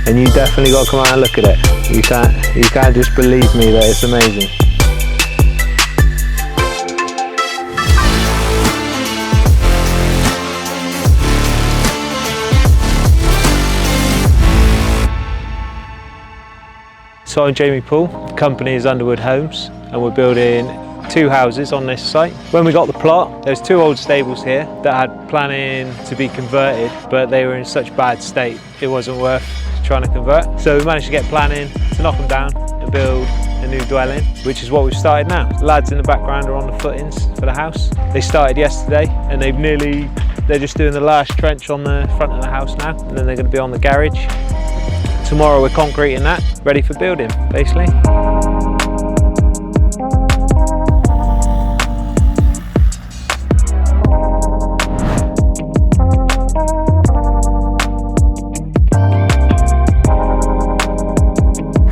and you definitely got to come out and look at it. You can't just believe me that it's amazing. So I'm Jamie Poole, the company is Underwood Homes, and we're building 2 houses on this site. When we got the plot, there's 2 old stables here that had planning to be converted, but they were in such bad state it wasn't worth trying to convert. So we managed to get planning to knock them down and build a new dwelling, which is what we've started now. The lads in the background are on the footings for the house. They started yesterday and they're just doing the last trench on the front of the house now, and then they're going to be on the garage. Tomorrow we're concreting that, ready for building, basically.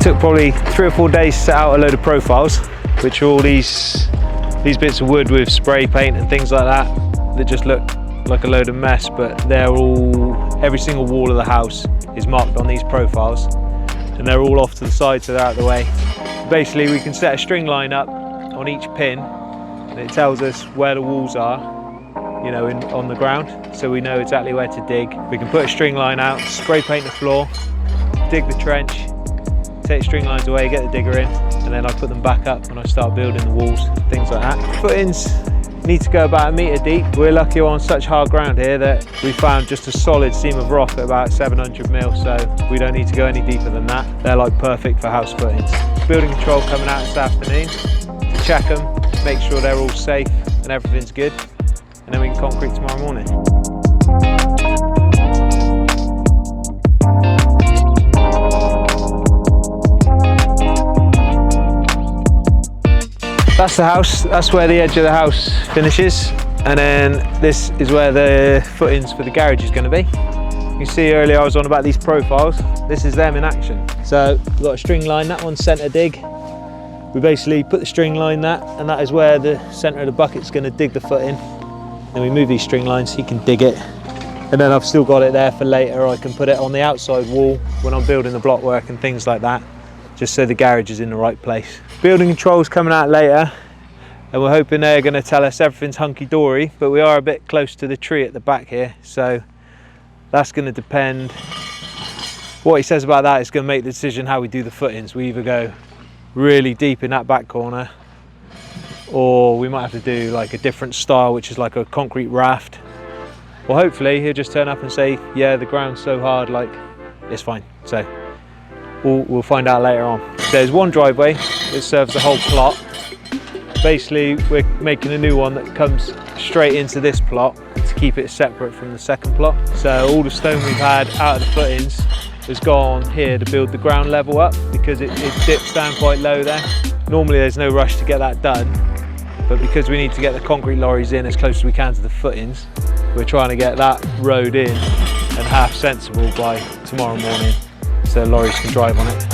Took probably 3 or 4 days to set out a load of profiles, which are all these bits of wood with spray paint and things like that just look like a load of mess, but every single wall of the house is marked on these profiles, and they're all off to the side, so they're out of the way. Basically, we can set a string line up on each pin, and it tells us where the walls are, you know, on the ground, so we know exactly where to dig. We can put a string line out, spray paint the floor, dig the trench, take the string lines away, get the digger in, and then I put them back up when I start building the walls, things like that. Footings need to go about 1 metre deep. We're lucky on such hard ground here that we found just a solid seam of rock at about 700 mil, so we don't need to go any deeper than that. They're like perfect for house footings. Building control coming out this afternoon to check them, make sure they're all safe and everything's good, and then we can concrete tomorrow morning. That's the house, that's where the edge of the house finishes, and then this is where the footings for the garage is going to be. You can see earlier I was on about these profiles, this is them in action. So we've got a string line, that one's centre dig. We basically put the string line that, and that is where the centre of the bucket's going to dig the footing. Then we move these string lines so you can dig it, and then I've still got it there for later. I can put it on the outside wall when I'm building the block work and things like that, just so the garage is in the right place. Building control's coming out later, and we're hoping they're going to tell us everything's hunky-dory, but we are a bit close to the tree at the back here, so that's going to depend. What he says about that is going to make the decision how we do the footings. We either go really deep in that back corner, or we might have to do like a different style, which is like a concrete raft. Well, hopefully he'll just turn up and say, yeah, the ground's so hard, like, it's fine. So we'll find out later on. There's one driveway that serves the whole plot. Basically, we're making a new one that comes straight into this plot to keep it separate from the second plot. So all the stone we've had out of the footings has gone here to build the ground level up, because it dips down quite low there. Normally there's no rush to get that done, but because we need to get the concrete lorries in as close as we can to the footings, we're trying to get that road in and half sensible by tomorrow morning, so lorries can drive on it.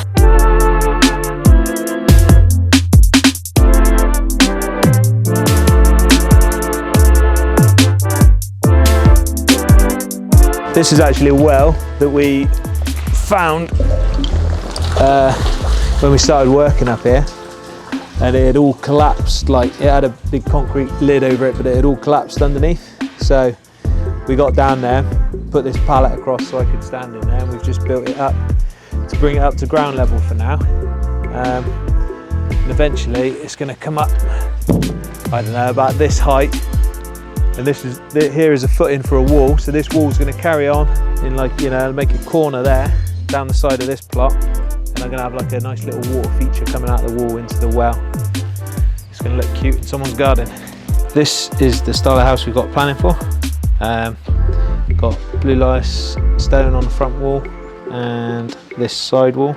This is actually a well that we found when we started working up here, and it had all collapsed. Like, it had a big concrete lid over it, but it had all collapsed underneath. So we got down there, put this pallet across so I could stand in there, and we've just built it up to bring it up to ground level for now. And eventually it's going to come up, I don't know, about this height. And here is a footing for a wall, so this wall's going to carry on in, like, you know, make a corner there down the side of this plot, and I'm going to have like a nice little water feature coming out the wall into the well. It's going to look cute in someone's garden. This is the style of house we've got planning for. Got blue lias stone on the front wall and this side wall,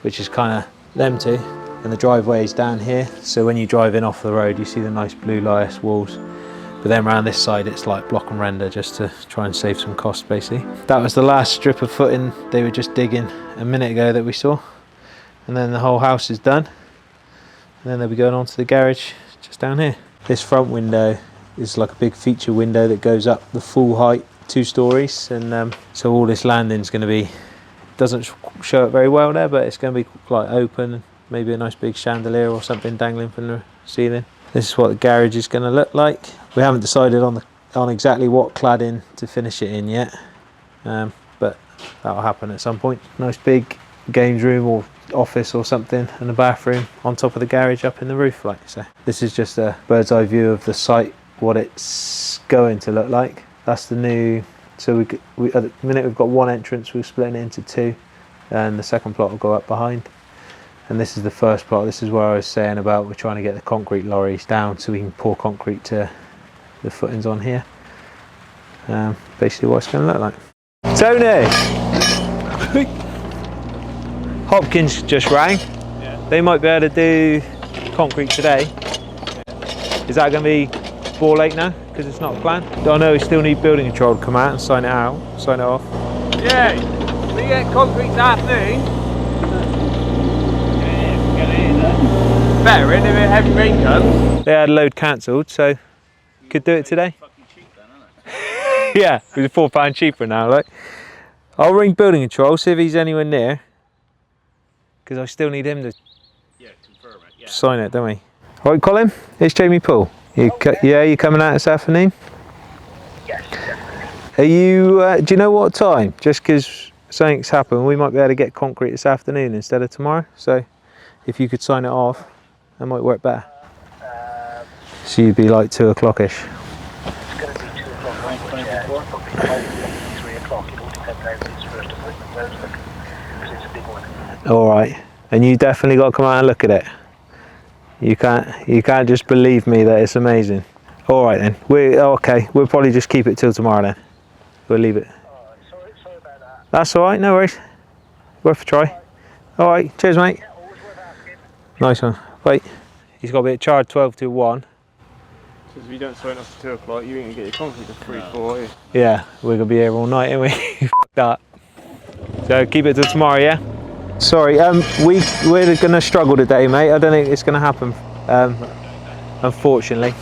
which is kind of them two, and the driveway is down here, so when you drive in off the road you see the nice blue lias walls. But then around this side it's like block and render, just to try and save some cost basically. That was the last strip of footing they were just digging a minute ago that we saw. And then the whole house is done. And then they'll be going on to the garage just down here. This front window is like a big feature window that goes up the full height, 2 stories. And so all this landing is going to be doesn't show it very well there, but it's going to be like open, maybe a nice big chandelier or something dangling from the ceiling. This is what the garage is going to look like. We haven't decided on exactly what cladding to finish it in yet, but that'll happen at some point. Nice big games room or office or something, and a bathroom on top of the garage up in the roof, like so. This is just a bird's eye view of the site, what it's going to look like. That's the new. So we at the minute we've got one entrance. We're splitting it into two, and the second plot will go up behind. And this is the first plot. This is where I was saying about we're trying to get the concrete lorries down so we can pour concrete to the footings on here. Basically what it's going to look like. Tony! Hopkins just rang. Yeah. They might be able to do concrete today. Is that going to be ball late now? Because it's not planned? I know we still need building control to come out and sign it off. Yeah, we get concrete this afternoon. Better in if a heavy rain comes. They had a load cancelled, so could do it today. Fucking cheap then, isn't it? Yeah, it was £4 cheaper now. Like, I'll ring building control, see if he's anywhere near, because I still need him to confirm it. Yeah. sign it, don't we? All right, Colin, it's Jamie Poole. You coming out this afternoon? Yes, definitely. Are you? Do you know what time? Just because something's happened, we might be able to get concrete this afternoon instead of tomorrow. So, if you could sign it off, that might work better. So you'd be like 2 o'clock-ish. It's going to be 2 o'clock, right? Probably 3 o'clock. It all depends how his first appointment goes, because it's a big one. All right, and you definitely got to come out and look at it. You can't just believe me that it's amazing. All right then, we'll probably just keep it till tomorrow then. We'll leave it. Sorry about that. That's all right, no worries. Worth a try. All right, cheers mate. Yeah, always worth asking. Nice one. Wait, he's got to be at charge 12 to 1. Because if you don't sign off to 2 o'clock, you ain't going to get your concrete to 3, 4, are you? Yeah, we're gonna be here all night, ain't we? Fuck that. So keep it till tomorrow, yeah? Sorry, we're gonna struggle today, mate. I don't think it's gonna happen, unfortunately.